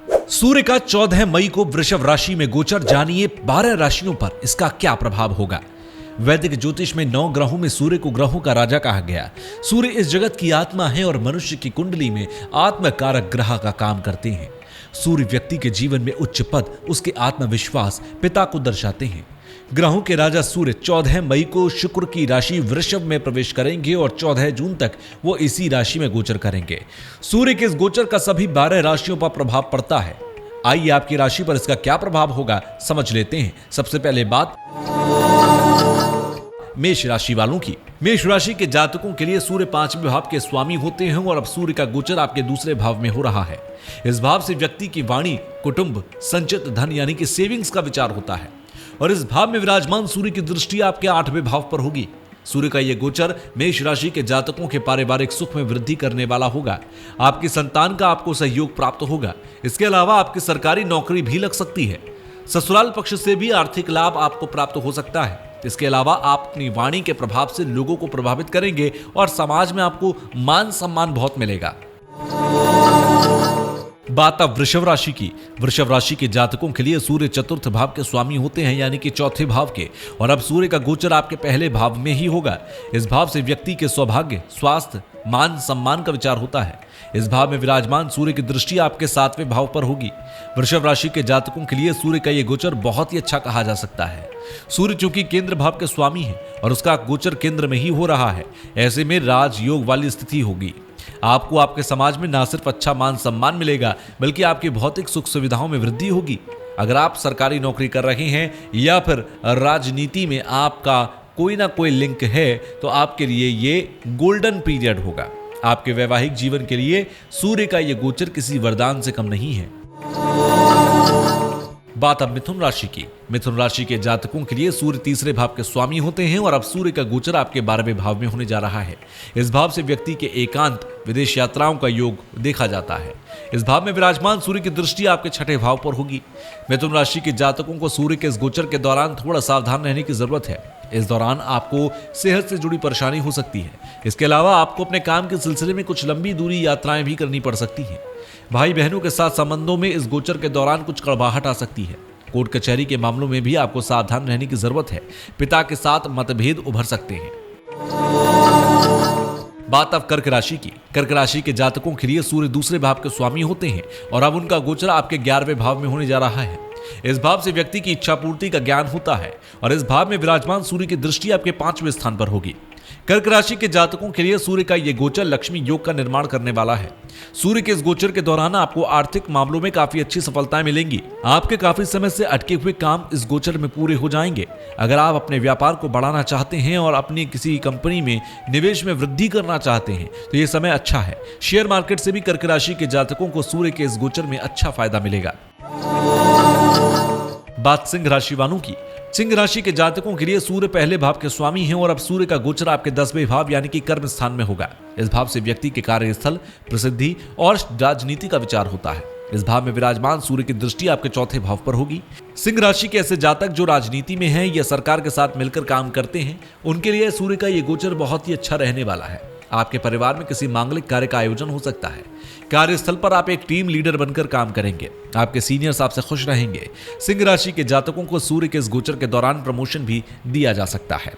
सूर्य का 14 मई को वृषभ राशि में गोचर, जानिए 12 राशियों पर इसका क्या प्रभाव होगा। वैदिक ज्योतिष में 9 ग्रहों में सूर्य को ग्रहों का राजा कहा गया। सूर्य इस जगत की आत्मा है और मनुष्य की कुंडली में आत्मकारक ग्रह का काम करते हैं। सूर्य व्यक्ति के जीवन में उच्च पद, उसके आत्मविश्वास, पिता को दर्शाते हैं। ग्रहों के राजा सूर्य 14 मई को शुक्र की राशि वृषभ में प्रवेश करेंगे और 14 जून तक वो इसी राशि में गोचर करेंगे। सूर्य के इस गोचर का सभी 12 राशियों पर प्रभाव पड़ता है। आइए आपकी राशि पर इसका क्या प्रभाव होगा समझ लेते हैं। सबसे पहले बात मेष राशि वालों की। मेष राशि के जातकों के लिए सूर्य 5वें भाव के स्वामी होते हैं और अब सूर्य का गोचर आपके दूसरे भाव में हो रहा है। इस भाव से व्यक्ति की वाणी, कुटुंब, संचित धन यानी कि सेविंग्स का विचार होता है और इस भाव में विराजमान सूर्य की दृष्टि आपके 8वें भाव पर होगी। सूर्य का यह गोचर मेष राशि के जातकों के पारिवारिक सुख में वृद्धि करने वाला होगा। आपकी संतान का आपको सहयोग प्राप्त होगा। इसके अलावा आपकी सरकारी नौकरी भी लग सकती है। ससुराल पक्ष से भी आर्थिक लाभ आपको प्राप्त हो सकता है। इसके अलावा आप अपनी वाणी के प्रभाव से लोगों को प्रभावित करेंगे और समाज में आपको मान सम्मान बहुत मिलेगा। बात अब वृषभ राशि की। वृषभ राशि के जातकों के लिए सूर्य चतुर्थ भाव के स्वामी होते हैं यानी कि चौथे भाव के, और अब सूर्य का गोचर आपके पहले भाव में ही होगा। इस भाव से व्यक्ति के सौभाग्य, स्वास्थ्य, मान सम्मान का विचार होता है। इस भाव में विराजमान सूर्य की दृष्टि आपके 7वें भाव पर होगी। वृषभ राशि के जातकों के लिए सूर्य का यह गोचर बहुत ही अच्छा कहा जा सकता है। सूर्य चूंकि केंद्र भाव के स्वामी है और उसका गोचर केंद्र में ही हो रहा है, ऐसे में राजयोग वाली स्थिति होगी। आपको आपके समाज में न सिर्फ अच्छा मान सम्मान मिलेगा बल्कि आपकी भौतिक सुख सुविधाओं में वृद्धि होगी। अगर आप सरकारी नौकरी कर रहे हैं या फिर राजनीति में आपका कोई ना कोई लिंक है तो आपके लिए ये गोल्डन पीरियड होगा। आपके वैवाहिक जीवन के लिए सूर्य का यह गोचर किसी वरदान से कम नहीं है। बात अब मिथुन राशि की। मिथुन राशि के जातकों के लिए सूर्य तीसरे भाव के स्वामी होते हैं और अब सूर्य का गोचर आपके 12वें भाव में होने जा रहा है। इस भाव से व्यक्ति के एकांत, विदेश यात्राओं का योग देखा जाता है। इस भाव में विराजमान सूर्य की दृष्टि आपके 6ठे भाव पर होगी। मिथुन राशि के जातकों को सूर्य के इस गोचर के दौरान थोड़ा सावधान रहने की जरूरत है। इस दौरान आपको सेहत से जुड़ी परेशानी हो सकती है। इसके अलावा आपको अपने काम के सिलसिले में कुछ लंबी दूरी यात्राएं भी करनी पड़ सकती हैं। भाई बहनों के साथ संबंधों में इस गोचर के दौरान कुछ कड़वाहट आ सकती है। कोर्ट कचहरी के मामलों में भी आपको सावधान रहने की जरूरत है। पिता के साथ मतभेद उभर सकते हैं। बात अब कर्क राशि की। कर्क राशि के जातकों के लिए सूर्य दूसरे भाव के स्वामी होते हैं और अब उनका गोचर आपके 11वें भाव में होने जा रहा है। इस भाव से व्यक्ति की इच्छा पूर्ति का ज्ञान होता है और इस भाव में विराजमान सूर्य की दृष्टि आपके 5वें स्थान पर होगी। कर्क राशि के जातकों के लिए सूर्य का यह गोचर लक्ष्मी योग का निर्माण करने वाला है। सूर्य के इस गोचर के दौरान आपको आर्थिक मामलों में काफी अच्छी सफलताएं मिलेंगी। आपके काफी समय से अटके हुए काम इस गोचर में पूरे हो जाएंगे। अगर आप अपने व्यापार को बढ़ाना चाहते हैं और अपनी किसी कंपनी में निवेश में वृद्धि करना चाहते हैं तो यह समय अच्छा है। शेयर मार्केट से भी कर्क राशि के जातकों को सूर्य के इस गोचर में अच्छा फायदा मिलेगा। बात सिंह राशि वालों की। सिंह राशि के जातकों के लिए सूर्य पहले भाव के स्वामी हैं और अब सूर्य का गोचर आपके 10वें भाव यानी कि कर्म स्थान में होगा। इस भाव से व्यक्ति के कार्यस्थल, प्रसिद्धि और राजनीति का विचार होता है। इस भाव में विराजमान सूर्य की दृष्टि आपके 4थे भाव पर होगी। सिंह राशि के ऐसे जातक जो राजनीति में हैं या सरकार के साथ मिलकर काम करते हैं, उनके लिए सूर्य का ये गोचर बहुत ही अच्छा रहने वाला है। आपके परिवार में किसी मांगलिक कार्य का आयोजन हो सकता है। कार्यस्थल पर आप एक टीम लीडर बनकर काम करेंगे। आपके सीनियर्स आपसे खुश रहेंगे। सिंह राशि के जातकों को सूर्य के इस गोचर के दौरान प्रमोशन भी दिया जा सकता है।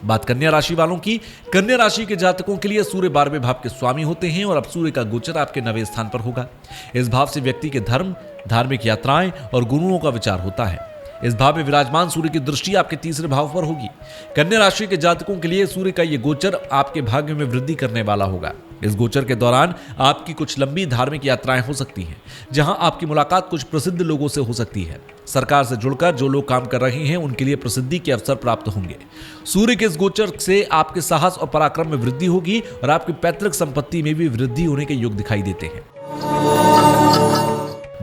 बात कन्या राशि वालों की। कन्या राशि के जातकों के लिए सूर्य 12वें भाव के स्वामी होते हैं और अब सूर्य का गोचर आपके 9वें स्थान पर होगा। इस भाव से व्यक्ति के धर्म, धार्मिक यात्राएं और गुरुओं का विचार होता है। इस भाव में विराजमान सूर्य की दृष्टि आपके 3रे भाव पर होगी। कन्या राशि के जातकों के लिए सूर्य का यह गोचर आपके भाग्य में वृद्धि करने वाला होगा। इस गोचर के दौरान आपकी कुछ लंबी धार्मिक यात्राएं हो सकती हैं, जहां आपकी मुलाकात कुछ प्रसिद्ध लोगों से हो सकती है। सरकार से जुड़कर जो लोग काम कर रहे हैं उनके लिए प्रसिद्धि के अवसर प्राप्त होंगे। सूर्य के इस गोचर से आपके साहस और पराक्रम में वृद्धि होगी और आपकी पैतृक संपत्ति में भी वृद्धि होने के योग दिखाई देते हैं।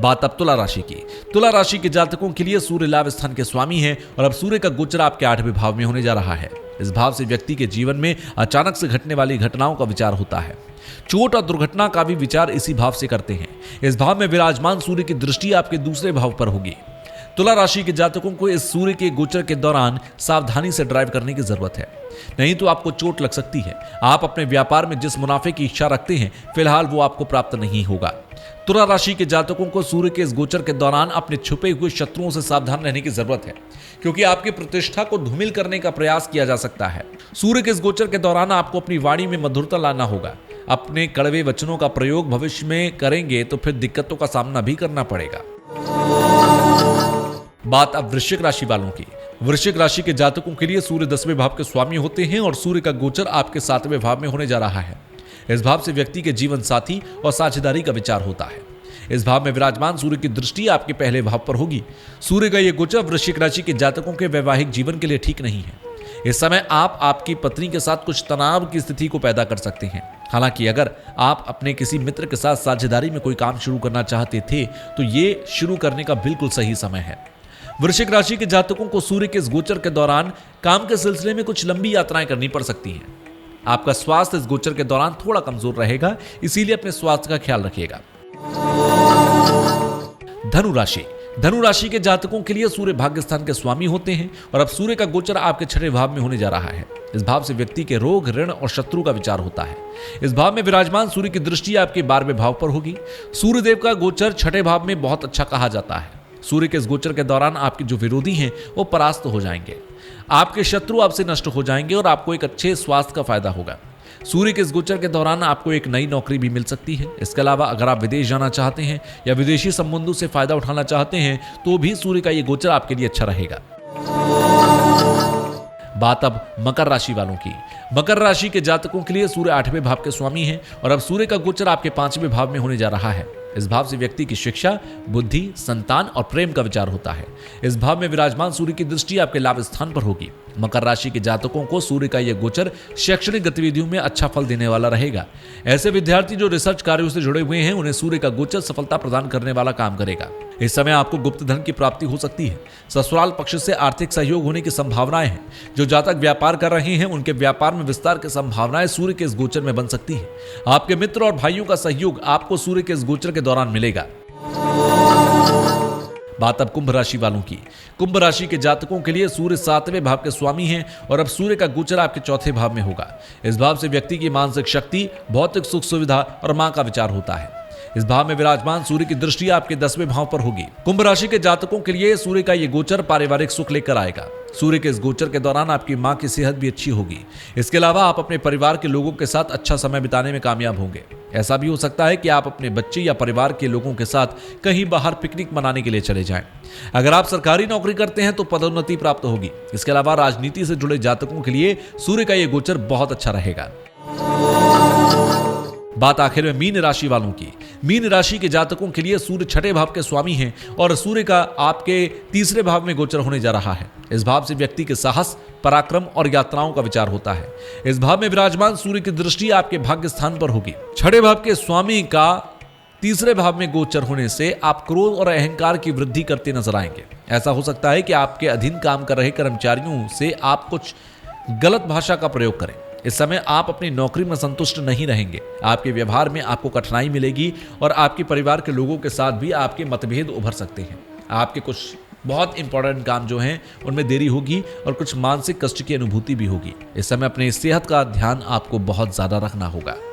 बात अब तुला राशि की। तुला राशि के जातकों के लिए सूर्य लाभ स्थान के स्वामी है और अब सूर्य का गोचर आपके 8वें भाव में होने जा रहा है। इस भाव से व्यक्ति के जीवन में अचानक से घटने वाली घटनाओं का विचार होता है। चोट और दुर्घटना का भी विचार इसी भाव से करते हैं। इस भाव में विराजमान सूर्य की दृष्टि आपके 2रे भाव पर होगी। तुला राशि के जातकों को इस सूर्य के गोचर के दौरान सावधानी से ड्राइव करने की जरूरत है, नहीं तो आपको चोट लग सकती है। आप अपने व्यापार में जिस मुनाफे की इच्छा रखते हैं फिलहाल वो आपको प्राप्त नहीं होगा। तुला राशि के जातकों को सूर्य के इस गोचर के दौरान अपने छुपे हुए शत्रुओं से सावधान रहने की जरूरत है, क्योंकि आपकी प्रतिष्ठा को धूमिल करने का प्रयास किया जा सकता है। सूर्य के इस गोचर के दौरान आपको अपनी वाणी में मधुरता लाना होगा। अपने कड़वे वचनों का प्रयोग भविष्य में करेंगे तो फिर दिक्कतों का सामना भी करना पड़ेगा। बात अब वृश्चिक राशि वालों की। वृश्चिक राशि के जातकों के लिए सूर्य 10वें भाव के स्वामी होते हैं और सूर्य का गोचर आपके 7वें भाव में होने जा रहा है। इस भाव से व्यक्ति के जीवन साथी और साझेदारी का विचार होता है। इस भाव में विराजमान सूर्य की दृष्टि आपके पहले भाव पर होगी। सूर्य का यह गोचर वृश्चिक राशि के जातकों के वैवाहिक जीवन के लिए ठीक नहीं है। इस समय आप आपकी पत्नी के साथ कुछ तनाव की स्थिति को पैदा कर सकते हैं। हालांकि अगर आप अपने किसी मित्र के साथ साझेदारी में कोई काम शुरू करना चाहते थे तो ये शुरू करने का बिल्कुल सही समय है। वृश्चिक राशि के जातकों को सूर्य के इस गोचर के दौरान काम के सिलसिले में कुछ लंबी यात्राएं करनी पड़ सकती हैं। आपका स्वास्थ्य इस गोचर के दौरान थोड़ा कमजोर रहेगा, इसीलिए अपने स्वास्थ्य का ख्याल रखिएगा। धनु राशि। धनु राशि के जातकों के लिए सूर्य भाग्य स्थान के स्वामी होते हैं और अब सूर्य का गोचर आपके 6वें भाव में होने जा रहा है। इस भाव से व्यक्ति के रोग, ऋण और शत्रु का विचार होता है। इस भाव में विराजमान सूर्य की दृष्टि आपके 12वें भाव पर होगी। सूर्यदेव का गोचर 6ठे भाव में बहुत अच्छा कहा जाता है। सूर्य के इस गोचर के दौरान आपके जो विरोधी हैं वो परास्त हो जाएंगे। आपके शत्रु आपसे नष्ट हो जाएंगे और आपको एक अच्छे स्वास्थ्य का फायदा होगा। सूर्य के इस गोचर के दौरान आपको एक नई नौकरी भी मिल सकती है। इसके अलावा अगर आप विदेश जाना चाहते हैं या विदेशी संबंधों से फायदा उठाना चाहते हैं तो भी सूर्य का ये गोचर आपके लिए अच्छा रहेगा। बात अब मकर राशि वालों की। मकर राशि के जातकों के लिए सूर्य 8वें भाव के स्वामी हैं और अब सूर्य का गोचर आपके 5वें भाव में होने जा रहा है। इस भाव से व्यक्ति की शिक्षा, बुद्धि, संतान और प्रेम का विचार होता है। इस भाव में विराजमान सूर्य की दृष्टि आपके लाभ स्थान पर होगी। मकर राशि के जातकों को सूर्य का यह गोचर शैक्षणिक गतिविधियों में अच्छा फल देने वाला रहेगा। ऐसे विद्यार्थी जो रिसर्च कार्यों से जुड़े हुए हैं उन्हें सूर्य का गोचर सफलता प्रदान करने वाला काम करेगा। इस समय आपको गुप्त धन की प्राप्ति हो सकती है। ससुराल पक्ष से आर्थिक सहयोग होने की संभावनाएं हैं। जो जातक व्यापार कर रहे हैं उनके व्यापार में विस्तार की संभावनाएं सूर्य के इस गोचर में बन सकती है। आपके मित्र और भाइयों का सहयोग आपको सूर्य के इस गोचर के दौरान मिलेगा। बात अब कुंभ राशि वालों की। कुंभ राशि के जातकों के लिए सूर्य 7वें भाव के स्वामी हैं और अब सूर्य का गोचर आपके 4थे भाव में होगा। इस भाव से व्यक्ति की मानसिक शक्ति, भौतिक सुख सुविधा और मां का विचार होता है। इस भाव में विराजमान सूर्य की दृष्टि आपके 10वें भाव पर होगी। कुंभ राशि के जातकों के लिए सूर्य का ये गोचर पारिवारिक सुख लेकर आएगा। सूर्य के इस गोचर के दौरान आपकी मां की सेहत भी अच्छी होगी। इसके अलावा आप अपने परिवार के लोगों के साथ अच्छा समय बिताने में कामयाब होंगे। ऐसा भी हो सकता है कि आप अपने बच्चे या परिवार के लोगों के साथ कहीं बाहर पिकनिक मनाने के लिए चले जाएं। अगर आप सरकारी नौकरी करते हैं तो पदोन्नति प्राप्त होगी। इसके अलावा राजनीति से जुड़े जातकों के लिए सूर्य का यह गोचर बहुत अच्छा रहेगा। बात आखिर में मीन राशि वालों की। मीन राशि के जातकों के लिए सूर्य 6ठे भाव के स्वामी हैं और सूर्य का आपके 3रे भाव में गोचर होने जा रहा है। इस भाव से व्यक्ति के साहस, पराक्रम और यात्राओं का विचार होता है। इस भाव में विराजमान सूर्य की दृष्टि आपके भाग्य स्थान पर होगी। 6ठे भाव के स्वामी का 3रे भाव में गोचर होने से आप क्रोध और अहंकार की वृद्धि करते नजर आएंगे। ऐसा हो सकता है कि आपके अधीन काम कर रहे कर्मचारियों से आप कुछ गलत भाषा का प्रयोग करें। इस समय आप अपनी नौकरी में संतुष्ट नहीं रहेंगे। आपके व्यवहार में आपको कठिनाई मिलेगी और आपके परिवार के लोगों के साथ भी आपके मतभेद उभर सकते हैं। आपके कुछ बहुत इंपॉर्टेंट काम जो हैं उनमें देरी होगी और कुछ मानसिक कष्ट की अनुभूति भी होगी। इस समय अपनी सेहत का ध्यान आपको बहुत ज्यादा रखना होगा।